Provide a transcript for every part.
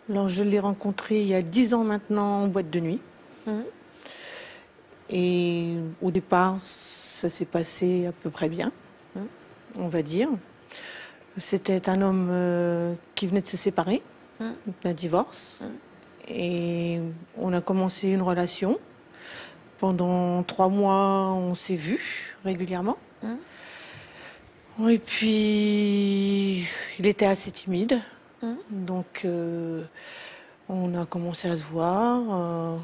Alors, je l'ai rencontré il y a 10 ans maintenant en boîte de nuit. Mhm. Et au départ, ça s'est passé à peu près bien, on va dire. C'était un homme qui venait de se séparer, d'un divorce. Et on a commencé une relation. Pendant 3 mois, on s'est vus régulièrement. Et puis, il était assez timide. Donc, on a commencé à se voir.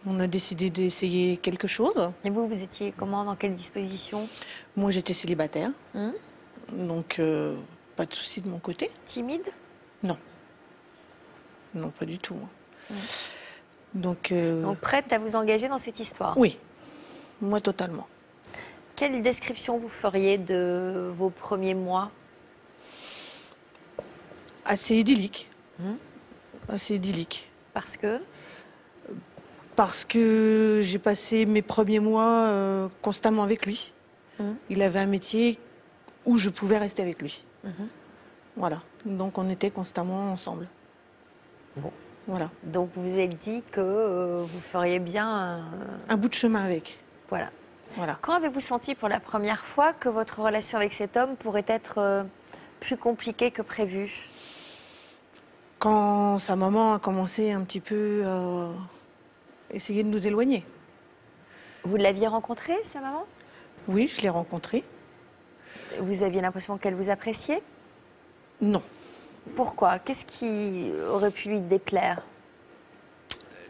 On a décidé d'essayer quelque chose. Et vous, vous étiez comment, dans quelle disposition? Moi, j'étais célibataire. Donc, pas de souci de mon côté. Timide? Non. Non, pas du tout. Donc, Donc prête à vous engager dans cette histoire? oui, moi totalement. Quelle description vous feriez de vos premiers mois? Assez idyllique. Assez idyllique. Parce que? Parce que j'ai passé mes premiers mois constamment avec lui. Il avait un métier où je pouvais rester avec lui. Voilà. Donc on était constamment ensemble. Bon. Voilà. Donc vous vous êtes dit que vous feriez bien... Un bout de chemin avec. Voilà. Voilà. Quand avez-vous senti pour la première fois que votre relation avec cet homme pourrait être plus compliquée que prévu? Quand sa maman a commencé un petit peu à essayer de nous éloigner. Vous l'aviez rencontrée, sa maman? Oui, je l'ai rencontrée. Vous aviez l'impression qu'elle vous appréciait? Non. Pourquoi? Qu'est-ce qui aurait pu lui déplaire?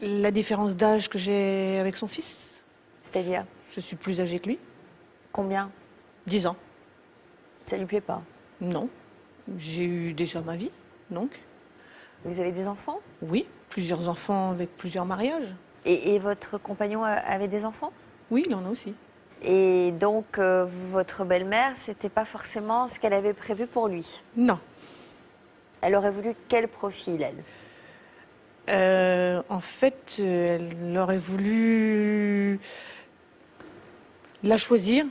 La différence d'âge que j'ai avec son fils. C'est-à-dire? Je suis plus âgée que lui. Combien? 10 ans. Ça lui plaît pas? Non. J'ai eu déjà ma vie, donc. Vous avez des enfants? Oui, plusieurs enfants avec plusieurs mariages. Et votre compagnon avait des enfants? Oui, il en a aussi. Et donc, votre belle-mère, c'était pas forcément ce qu'elle avait prévu pour lui? Non. Elle aurait voulu quel profil, elle? En fait, elle aurait voulu la choisir,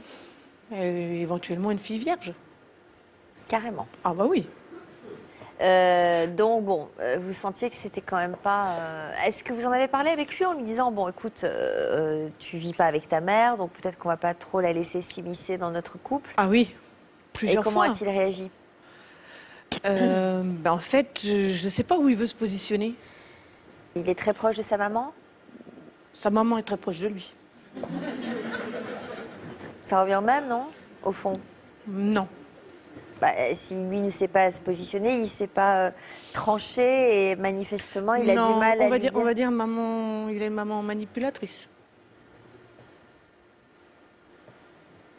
éventuellement une fille vierge. Carrément. Ah bah oui. Donc, bon, vous sentiez que c'était quand même pas... Est-ce que vous en avez parlé avec lui en lui disant, bon, écoute, tu vis pas avec ta mère, donc peut-être qu'on va pas trop la laisser s'immiscer dans notre couple? Ah oui, Et plusieurs comment fois. a-t-il réagi? En fait, je ne sais pas où il veut se positionner. Il est très proche de sa maman? Sa maman est très proche de lui. Ça revient au même, non? Au fond. Non. Bah, si lui ne sait pas se positionner, il ne sait pas trancher et manifestement, il a Non, du mal à lui dire... on va dire maman, il a une maman manipulatrice.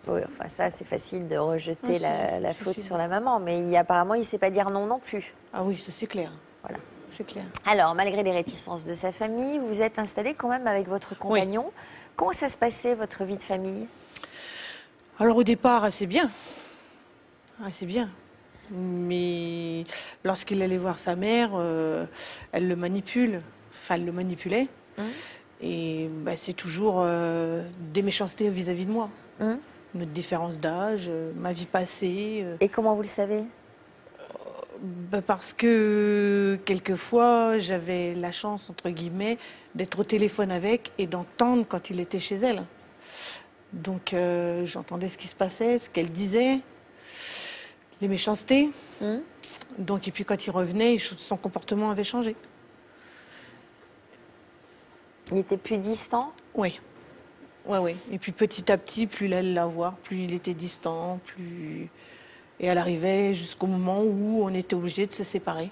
Oui, enfin ça, c'est facile de rejeter Ah, la si, faute si. sur la maman, mais apparemment, il ne sait pas dire non non plus. Ah oui, ça c'est clair. Voilà. C'est clair. Alors, malgré les réticences de sa famille, vous êtes installé quand même avec votre compagnon. Oui. Comment ça se passait, votre vie de famille? Alors au départ, assez bien. Assez bien. Mais lorsqu'il allait voir sa mère, elle le manipule. Enfin, elle le manipulait. Et bah, c'est toujours des méchancetés vis-à-vis de moi. Notre différence d'âge, ma vie passée. Et comment vous le savez? Bah, parce que quelquefois, j'avais la chance, entre guillemets, d'être au téléphone avec et d'entendre quand il était chez elle. Donc j'entendais ce qui se passait, ce qu'elle disait, les méchancetés. Donc, et puis quand il revenait, son comportement avait changé. Il était plus distant? Oui. Ouais, oui. Et puis petit à petit, plus elle allait la voir, plus il était distant, plus... Et elle arrivait jusqu'au moment où on était obligé de se séparer.